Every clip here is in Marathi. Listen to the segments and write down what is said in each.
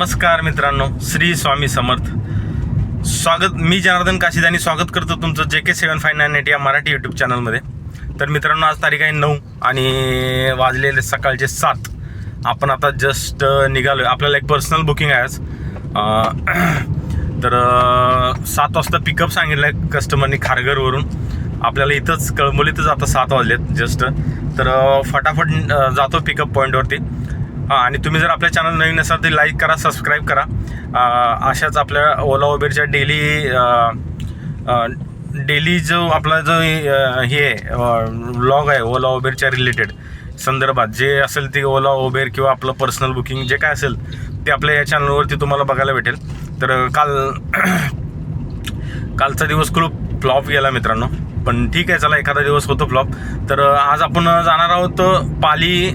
नमस्कार मित्रांनो, श्री स्वामी समर्थ. मी जनार्दन काशीदानी स्वागत करतो तुमचं JK759 या मराठी यूट्यूब चॅनलमध्ये. तर मित्रांनो, आज तारीख आहे 9 आणि वाजलेले सकाळचे 7. आपण आता जस्ट निघालो आहे. आपल्याला एक पर्सनल बुकिंग आहे आज. तर 7 वाजता पिकअप सांगितलं आहे कस्टमरनी खारघरवरून. आपल्याला इथंच कळंबोलीतच आता 7 वाजलेत जस्ट. तर फटाफट जातो पिकअप पॉईंटवरती. आणि तुम्ही जर आपल्या चॅनल नवीन असाल तर लाईक करा, सबस्क्राईब करा. अशाच आपल्या ओला उबेरच्या डेली जो आपला जो हे व्लॉग आहे ओला उबेरच्या रिलेटेड संदर्भात जे असेल ते ओला उबेर किंवा आपलं पर्सनल बुकिंग जे काय असेल ते आपल्या या चॅनलवरती तुम्हाला बघायला भेटेल. तर कालचा दिवस खूप फ्लॉप गेला मित्रांनो, पण ठीक आहे, चला एखादा दिवस होतो फ्लॉप. तर आज आपण जाणार आहोत पाली,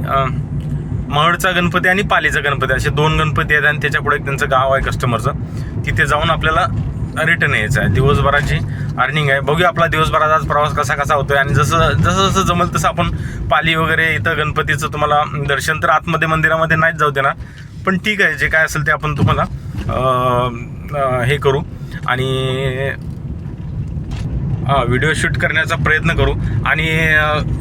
महडचा गणपती आणि पालीचा गणपती, असे 2 गणपती आहेत आणि त्याच्या पुढे त्यांचं गाव आहे कस्टमरचं. तिथे जाऊन आपल्याला रिटर्न यायचं आहे. दिवसभराची अर्निंग आहे. बघूया आपला दिवसभराचा आज प्रवास कसा होतोय. आणि जसं जमल तसं आपण पाली वगैरे इथं गणपतीचं तुम्हाला दर्शन तर आतमध्ये मंदिरामध्ये नाहीच जाऊ देणार, पण ठीक आहे, जे काय असेल ते आपण तुम्हाला हे करू आणि व्हिडिओ शूट करण्याचा प्रयत्न करू. आणि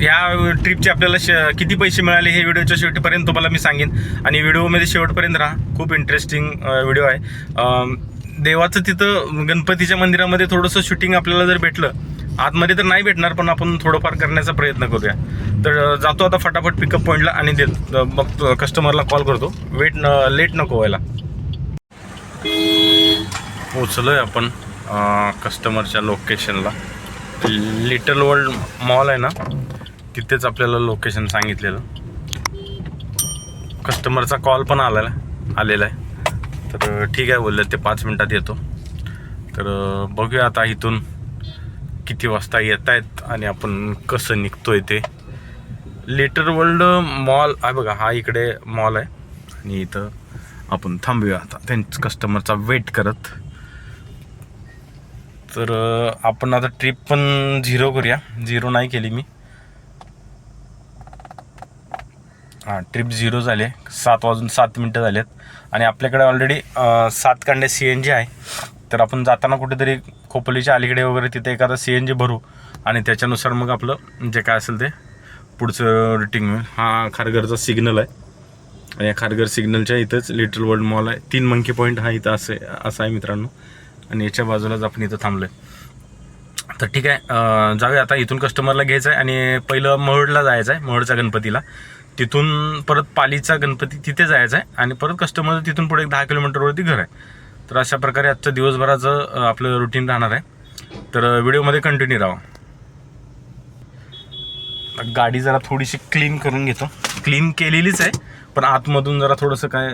या ट्रिपचे आपल्याला किती पैसे मिळाले हे व्हिडिओच्या शेवटपर्यंत तुम्हाला मी सांगेन. आणि व्हिडिओमध्ये शेवटपर्यंत राहा, खूप इंटरेस्टिंग व्हिडिओ आहे. देवाचं तिथं गणपतीच्या मंदिरामध्ये थोडंसं शूटिंग आपल्याला जर भेटलं, आतमध्ये तर नाही भेटणार, पण आपण थोडंफार करण्याचा प्रयत्न करूया. तर जातो आता फटाफट पिकअप पॉईंटला आणि मग कस्टमरला कॉल करतो. लेट नको व्हायला. पोचलो आहे आपण कस्टमरच्या लोकेशनला. लिटल वर्ल्ड मॉल आहे ना, तिथेच आपल्याला लोकेशन सांगितलेलं. कस्टमरचा कॉल पण आलेला आहे. तर ठीक आहे बोलले ते 5 मिनटात येतो. तर बघूया आता इथून किती वाजता येत आहेत आणि आपण कसं निघतोय ते. लिटल वर्ल्ड मॉल आहे बघा, हा इकडे मॉल आहे आणि इथं आपण थांबूया आता त्यांच्या कस्टमरचा वेट करत. तर आपण आता ट्रिप पण 0 करूया. 0 नाही केली मी. ट्रिप 0 झाली. 7 वाजून 7 मिनटं झालेत आणि आपल्याकडे ऑलरेडी 7 कांडे CNG आहे. तर आपण जाताना कुठेतरी खोपोलीच्या अलीकडे वगैरे तिथे एखादा CNG भरू आणि त्याच्यानुसार मग आपलं जे काय असेल ते पुढचं रुटीन होईल. हा खारघरचा सिग्नल आहे आणि या खारघर सिग्नलच्या इथंच लिटल वर्ल्ड मॉल आहे. 3 मंकी पॉईंट हा इथं असं आहे मित्रांनो. आणि याच्या बाजूलाच आपण इथं थांबलो आहे. तर ठीक आहे, जाऊया आता. इथून कस्टमरला घ्यायचं आहे आणि पहिलं महडला जायचं आहे, महडच्या गणपतीला. तिथून परत पालीचा गणपती तिथे जायचं आहे आणि परत कस्टमरचं तिथून पुढे 10 किलोमीटरवरती घर आहे. तर अशा प्रकारे आजचं दिवसभराचं आपलं रुटीन राहणार आहे. तर व्हिडिओमध्ये कंटिन्यू राहा. गाडी जरा थोडीशी क्लीन करून घेतो. क्लीन केलेलीच आहे, पण आतमधून जरा थोडंसं काय.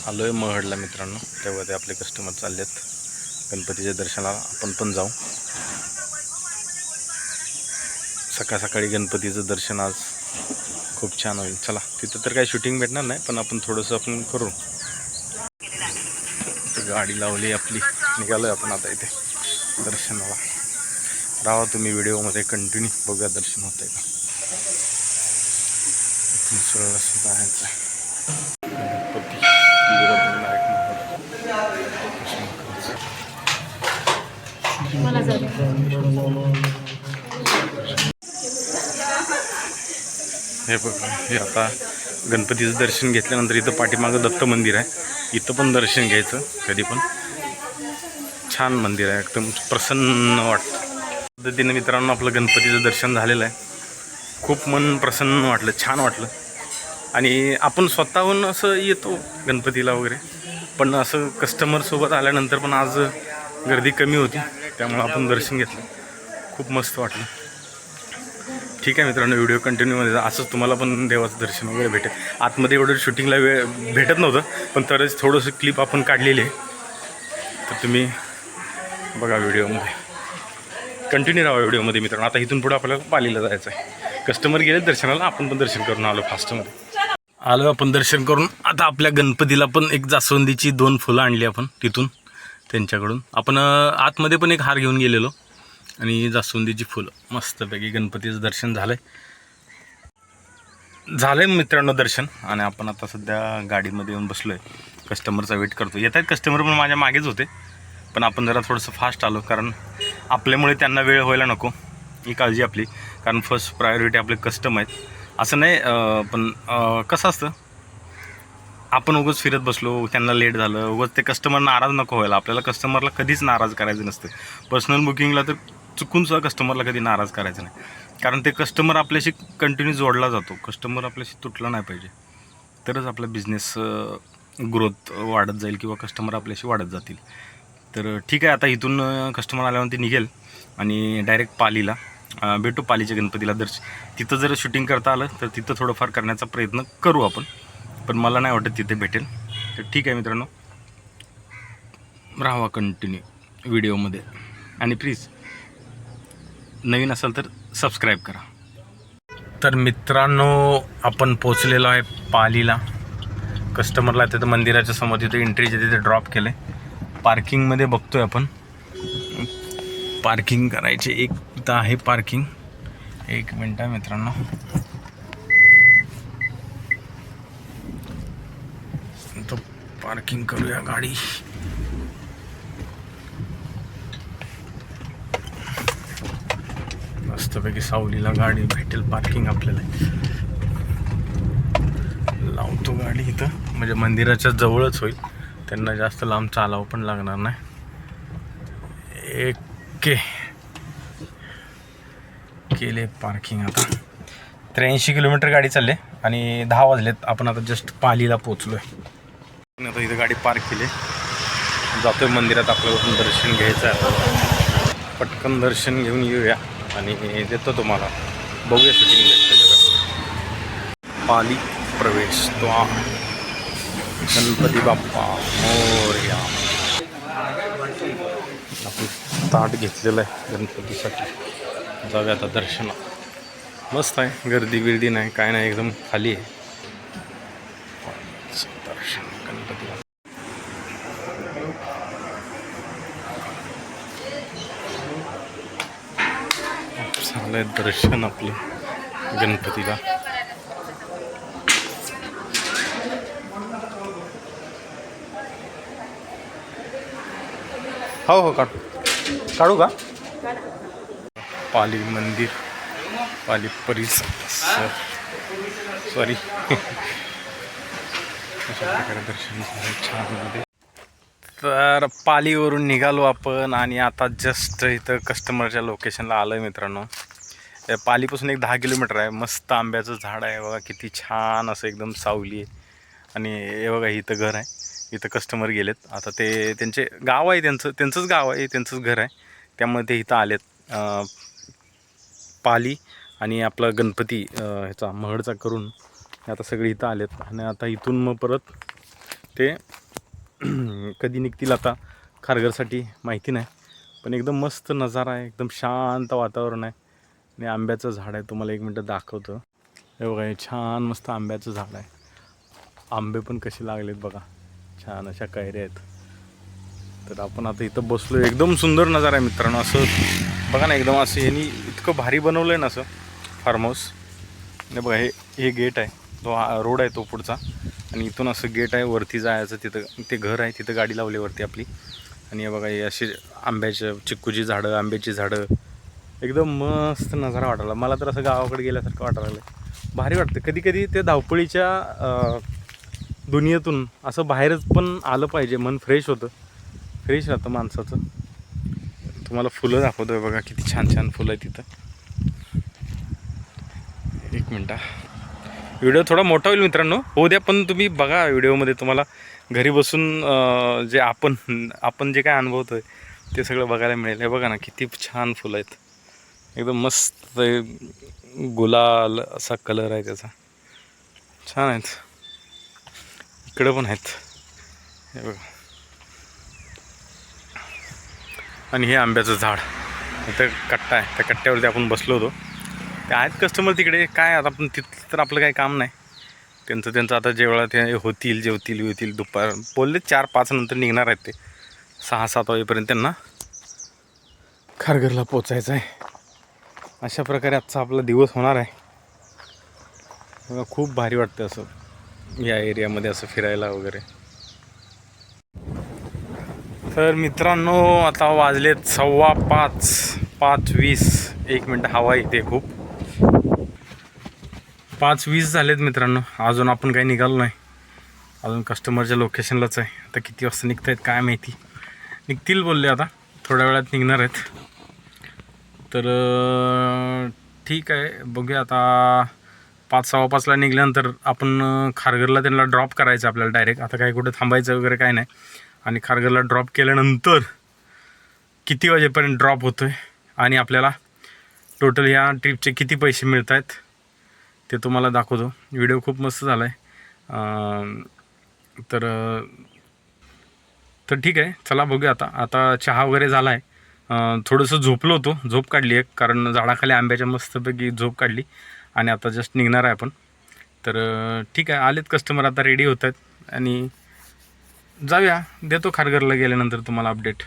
आलो आहे महडला मित्रांनो. तेव्हा ते आपले कस्टमर चाललेत गणपतीच्या दर्शनाला. आपण पण जाऊ. सकाळी गणपतीचं दर्शन आज खूप छान होईल. चला, तिथं तर काही शूटिंग भेटणार नाही, पण आपण थोडंसं आपण करू. गाडी लावली आपली, निघालो आहे आपण आता इथे दर्शनाला. राहा तुम्ही व्हिडिओमध्ये कंटिन्यू. बघूया दर्शन होतंय का. सरळ असं जायचं आहे. हे बघा, हे आता गणपतीचं दर्शन घेतल्यानंतर इथं पाठीमागं दत्त मंदिर आहे. इथं पण दर्शन घ्यायचं कधी पण. छान मंदिर आहे, एकदम प्रसन्न वाटतं. पद्धतीने मित्रांनो आपलं गणपतीचं दर्शन झालेलं आहे. खूप मन प्रसन्न वाटलं, छान वाटलं. आणि आपण स्वतःहून असं येतो गणपतीला वगैरे, पण असं कस्टमरसोबत आल्यानंतर पण आज गर्दी कमी होती, त्यामुळं आपण दर्शन घेतलं. खूप मस्त वाटलं. ठीक आहे मित्रांनो, व्हिडिओ कंटिन्यूमध्ये असंच तुम्हाला पण देवाचं दर्शन वगैरे भेटेल. आतमध्ये एवढं शूटिंगला वेळ भेटत नव्हतं, पण तरच थोडंसं क्लिप आपण काढलेली आहे. तर तुम्ही बघा व्हिडिओमध्ये, कंटिन्यू राहा व्हिडिओमध्ये मित्रांनो. आता इथून पुढे आपल्याला पालीला जायचं आहे. कस्टमर गेले दर्शनाला, आपण पण दर्शन करून आलो. फास्टमध्ये आलो आपण दर्शन करून. आता आपल्या गणपतीला पण एक जास्वंदीची 2 फुलं आणली आपण तिथून त्यांच्याकडून. आपण आतमध्ये पण एक हार घेऊन गेलेलो आणि जास्वंदीची फुलं. मस्तपैकी गणपतीचं दर्शन झालं आहे. झालं आहे मित्रांनो दर्शन, आणि आपण आता सध्या गाडीमध्ये येऊन बसलो आहे. कस्टमरचा वेट करतो. येत आहेत कस्टमर, पण माझ्या मागेच होते. पण आपण जरा थोडंसं फास्ट आलो, कारण आपल्यामुळे त्यांना वेळ व्हायला नको ही काळजी आपली. कारण फर्स्ट प्रायोरिटी आपले कस्टमर आहेत. असं नाही, पण कसं असतं, आपण उगाच फिरत बसलो, त्यांना लेट झालं, उगाच ते कस्टमर नाराज नको व्हायला. आपल्याला कस्टमरला कधीच नाराज करायचं नसतं. पर्सनल बुकिंगला तर चुकूनसुद्धा कस्टमरला कधी नाराज करायचं नाही. कारण ते कस्टमर आपल्याशी कंटिन्यू जोडला जातो. कस्टमर आपल्याशी तुटला नाही पाहिजे, तरच आपला बिझनेस ग्रोथ वाढत जाईल किंवा कस्टमर आपल्याशी वाढत जातील. तर ठीक आहे, आता इथून कस्टमर आल्यानंतर निघेल आणि डायरेक्ट पालीला भेटू. पालीच्या गणपतीला तिथं जर शूटिंग करता आलं तर तिथं थोडंफार करण्याचा प्रयत्न करू आपण, पण मला नाही वाटत तिथे भेटेल. तर ठीक आहे मित्रांनो, राहावा कंटिन्यू व्हिडिओमध्ये, आणि प्लीज नवीन असाल तर सबस्क्राईब करा. तर मित्रांनो, आपण पोचलेलो आहे पालीला. कस्टमरला तिथं मंदिराच्या समोर तिथे एंट्रीच्या तिथे ड्रॉप केलं आहे. पार्किंगमध्ये बघतोय आपण, पार्किंग करायचे. एक इथं आहे पार्किंग. एक मिनटं आहे मित्रांनो, तो पार्किंग करूया गाडी. मस्तपैकी सावलीला गाडी भेटेल पार्किंग आपल्याला. लावतो गाडी इथं, म्हणजे मंदिराच्या जवळच होईल, त्यांना जास्त लांब चालावं पण लागणार नाही. ओके, केले पार्किंग. आता 83 किलोमीटर गाडी चालले आणि 10 वाजलेत. आपण आता जस्ट पालीला पोचलो आहे. आता इथं गाडी पार्क केली, जातोय मंदिरात. आपल्याकडून दर्शन घ्यायचं आहे. पटकन दर्शन घेऊन येऊया आणि देतो तुम्हाला. बघूया शूटिंग भेटतं जगा. पाली प्रवेश द्वार, गणपती बाप्पा मोरया. आपण ताट घेतलेलं आहे गणपतीसाठी. जाऊया आता दर्शना. मस्त आहे, गर्दी बिर्दी नाही, काय नाही, एकदम खाली आहे. दर्शन गणपती झालंय दर्शन आपलं गणपतीला. हो हो, काढू का? पाली मंदिर, पाली परिसर, सॉरी. अशा प्रकारे दर्शन झालं छानमध्ये. तर पालीवरून निघालो आपण आणि आता जस्ट इथं कस्टमरच्या लोकेशनला आलो आहे मित्रांनो. पालीपासून एक 10 किलोमीटर आहे. मस्त आंब्याचं झाड आहे बघा, किती छान असं एकदम सावली आहे. आणि हे बघा, इथं घर आहे. इथं कस्टमर गेलेत. आता ते त्यांचे गाव आहे, त्यांचंच गाव आहे, त्यांचंच घर आहे. त्यामुळे ते इथं आलेत. पाली आणि आपला गणपती ह्याचा महडचा करून आता सगळे इथं आलेत. आणि आता इथून मग परत ते कधी निघतील आता खारघरसाठी माहिती नाही. पण एकदम मस्त नजारा आहे, एकदम शांत वातावरण आहे. आणि आंब्याचं झाड आहे, तुम्हाला एक मिनटं दाखवतो. हे बघा, हे छान मस्त आंब्याचं झाड आहे. आंबे पण कसे लागलेत बघा, छान अशा कैऱ्या आहेत. तर आपण आता इथं बसलो. एकदम सुंदर नजारा आहे मित्रांनो. असं बघा ना, एकदम असं ह्यांनी इतकं भारी बनवलं आहे ना असं फार्म हाऊस. नाही बघा, हे गेट आहे, तो रोड आहे तो पुढचा, आणि इथून असं गेट आहे वरती जायचं. तिथं ते घर आहे, तिथं गाडी लावली वरती आपली. आणि हे बघा, हे असे आंब्याच्या चिक्कूची झाडं, आंब्याची झाडं, एकदम मस्त नजारा वाटायला. मला तर असं गावाकडे गेल्यासारखं वाटायला लागलं. भारी वाटतं. कधी कधी ते धावपळीच्या दुनियेतून असं बाहेरच पण आलं पाहिजे, मन फ्रेश होतं, फ्रेश राहतं माणसाचं. तुम्हाला फुलं दाखवतोय बघा, किती छान छान फुलं आहे तिथं. एक मिनटं, व्हिडिओ थोडा मोठा होईल मित्रांनो, होऊ द्या. पण तुम्ही बघा व्हिडिओमध्ये, तुम्हाला घरी बसून जे आपण जे काय अनुभवतोय ते सगळं बघायला मिळेल. हे बघा ना, किती छान फुलं आहेत, एकदम मस्त गुलाल असा कलर आहे त्याचा, छान आहेत. इकडं पण आहेत, हे बघा. आणि हे आंब्याचं झाड, इथं कट्टा आहे, त्या कट्ट्यावरती आपण बसलो होतो. ते आहेत कस्टमर तिकडे, काय आता आपण तिथं तर आपलं काही काम नाही. त्यांचं आता जेवढा ते जेवतील दुपार बोलले 4-5 नंतर निघणार आहेत ते. 6-7 वाजेपर्यंत त्यांना खारघरला पोचायचं आहे. अशा प्रकारे आजचा आपला दिवस होणार आहे. बघा खूप भारी वाटतं असं या एरियामध्ये असं फिरायला वगैरे. तर मित्रांनो आता वाजलेत 5:15, 5:20. 1 मिनटं हवा इथे खूप. 5:20 झालेत मित्रांनो. अजून आपण काही निघालो नाही, अजून कस्टमरच्या लोकेशनलाच आहे. आता किती वाजता निघत आहेत काय माहिती. निघतील बोलले, आता थोड्या वेळात निघणार आहेत. तर ठीक आहे, बघूया आता. 5:15 निघल्यानंतर आपण खारघरला त्यांना ड्रॉप करायचं आपल्याला डायरेक्ट. आता काही कुठे थांबायचं वगैरे काय नाही. आणि खारघरला ड्रॉप केल्यानंतर किती वाजेपर्यंत ड्रॉप होतो आहे आणि आपल्याला टोटल या ट्रिपचे किती पैसे मिळत आहेत ते तुम्हाला दाखवतो. व्हिडिओ खूप मस्त झाला आहे. तर ठीक आहे, चला बघूया आता. आता चहा वगैरे झाला आहे. थोडंसं झोपलो होतो, झोप काढली आहे कारण झाडाखाली आंब्याच्या मस्तपैकी झोप काढली. आणि आता जस्ट निघणार आहे आपण. तर ठीक आहे, आलेत कस्टमर, आता रेडी होत आहेत आणि जाऊया. देतो खारघरला गेल्यानंतर तुम्हाला अपडेट.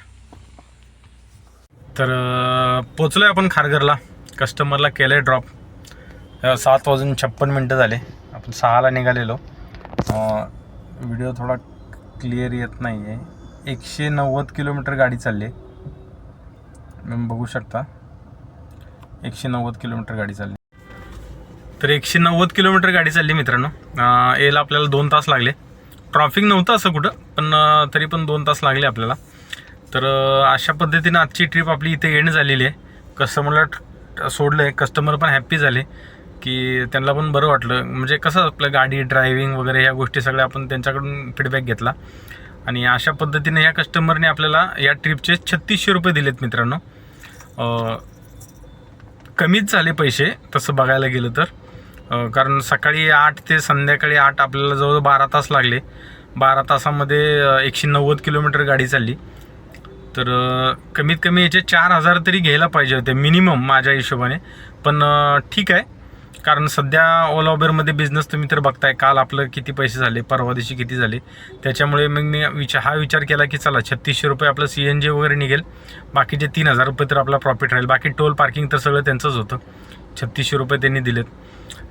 तर पोचलो आहे आपण खारघरला. कस्टमरला केलं आहे ड्रॉप. 7:56 झाले. आपण 6ला निघालेलो. व्हिडिओ थोडा क्लिअर येत नाही आहे. 190 किलोमीटर गाडी चालली आहे, बघू शकता. 190 किलोमीटर गाडी चालली. तर 190 किलोमीटर गाडी चालली मित्रांनो. यायला आपल्याला 2 तास लागले. ट्रॅफिक नव्हतं असं कुठं, पण तरी पण 2 तास लागले आपल्याला. तर अशा पद्धतीनं आजची ट्रिप आपली इथे एंड झालेली आहे. कस्टमरला सोडलं आहे, कस्टमर पण हॅप्पी झाले की त्यांना पण बरं वाटलं. म्हणजे कसं आपलं गाडी ड्रायव्हिंग वगैरे ह्या गोष्टी सगळ्या आपण त्यांच्याकडून फीडबॅक घेतला. आणि अशा पद्धतीने या कस्टमरने आपल्याला या ट्रिपचे 3600 रुपये दिलेत मित्रांनो. कमीच झाले पैसे तसं बघायला गेलं तर. कारण सकाळी 8 ते संध्याकाळी 8 आपल्याला जवळ 12 तास लागले. 12 तासामध्ये 190 किलोमीटर गाडी चालली. तर कमीत कमी याचे 4000 तरी घ्यायला पाहिजे होते मिनिमम माझ्या हिशोबाने. पण ठीक आहे, कारण सध्या ओला उबेरमध्ये बिझनेस तुम्ही तर बघताय. काल आपलं किती पैसे झाले, परवा दिवशी किती झाले. त्याच्यामुळे मग मी हा विचार केला की चला 3600 रुपये आपलं CNG वगैरे निघेल. बाकीचे 3000 रुपये तर आपला प्रॉफिट राहील. बाकी टोल पार्किंग तर सगळं त्यांचंच होतं. 3600 रुपये त्यांनी दिलेत.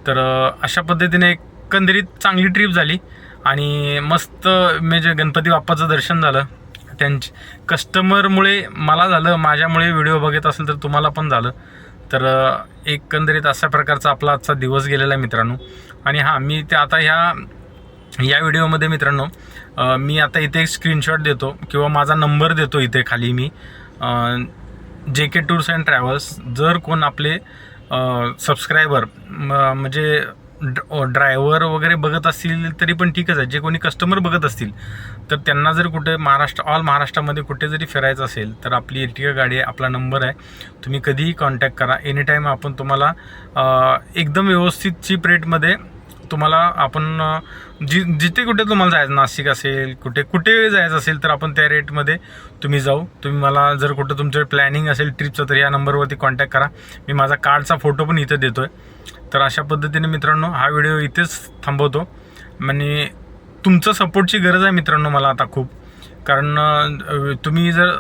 तर अशा पद्धतीने एकंदरीत चांगली ट्रिप झाली. आणि मस्त म्हणजे गणपती बाप्पाचं दर्शन झालं. कस्टमरमुळे मला झालं, माझ्यामुळे व्हिडिओ बघत असेल तर तुम्हाला पण झालं. तर एकंदरीत अशा प्रकारचा आपला आजचा दिवस गेलेला आहे मित्रांनो. आणि हां, मी ते आता या व्हिडिओमध्ये मित्रांनो मी आता इथे एक स्क्रीनशॉट देतो किंवा माझा नंबर देतो इथे खाली. मी JK टूर्स अँड ट्रॅव्हल्स, जर कोण आपले सबस्क्रायबर म्हणजे ड्रायव्हर वगैरे बघत असतील तरी पण ठीकच आहे. जे कोणी कस्टमर बघत असतील तर त्यांना जर कुठे ऑल महाराष्ट्रामध्ये कुठे जरी फिरायचं असेल तर आपली एर्टिगा गाडी आहे, आपला नंबर आहे. तुम्ही कधीही कॉन्टॅक्ट करा. एनीटाईम आपण तुम्हाला एकदम व्यवस्थित चीप रेटमध्ये तुम्हाला आपण जिथे कुठे तुम्हाला जायचं, नाशिक असेल कुठे जायचं असेल तर आपण त्या रेटमध्ये तुम्ही जाऊ. तुम्ही मला जर कुठं तुमचं प्लॅनिंग असेल ट्रिपचं तर या नंबरवरती कॉन्टॅक्ट करा. मी माझा कार्डचा फोटो पण इथं देतो आहे. तर अशा पद्धतीने मित्रांनो हा व्हिडिओ इथेच थांबवतो. आणि तुमचं सपोर्टची गरज आहे मित्रांनो मला आता खूप. कारण तुम्ही जर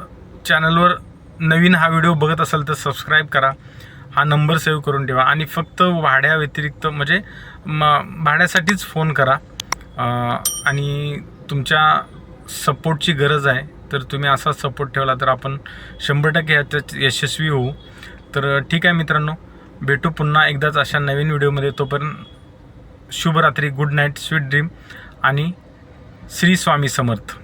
चॅनलवर नवीन हा व्हिडिओ बघत असाल तर सबस्क्राईब करा, हा नंबर सेव्ह करून ठेवा. आणि फक्त भाड्याव्यतिरिक्त म्हणजे भाड्यासाठीच फोन करा. आणि तुमच्या सपोर्टची गरज आहे. तर तुम्ही असाच सपोर्ट ठेवला तर आपण 100% याच्यात यशस्वी होऊ. तर ठीक आहे मित्रांनो, भेटू पुन्हा एकदाच अशा नवीन व्हिडिओमध्ये. तोपर्यंत शुभरात्री, गुड नाईट, स्वीट ड्रीम आणि श्री स्वामी समर्थ.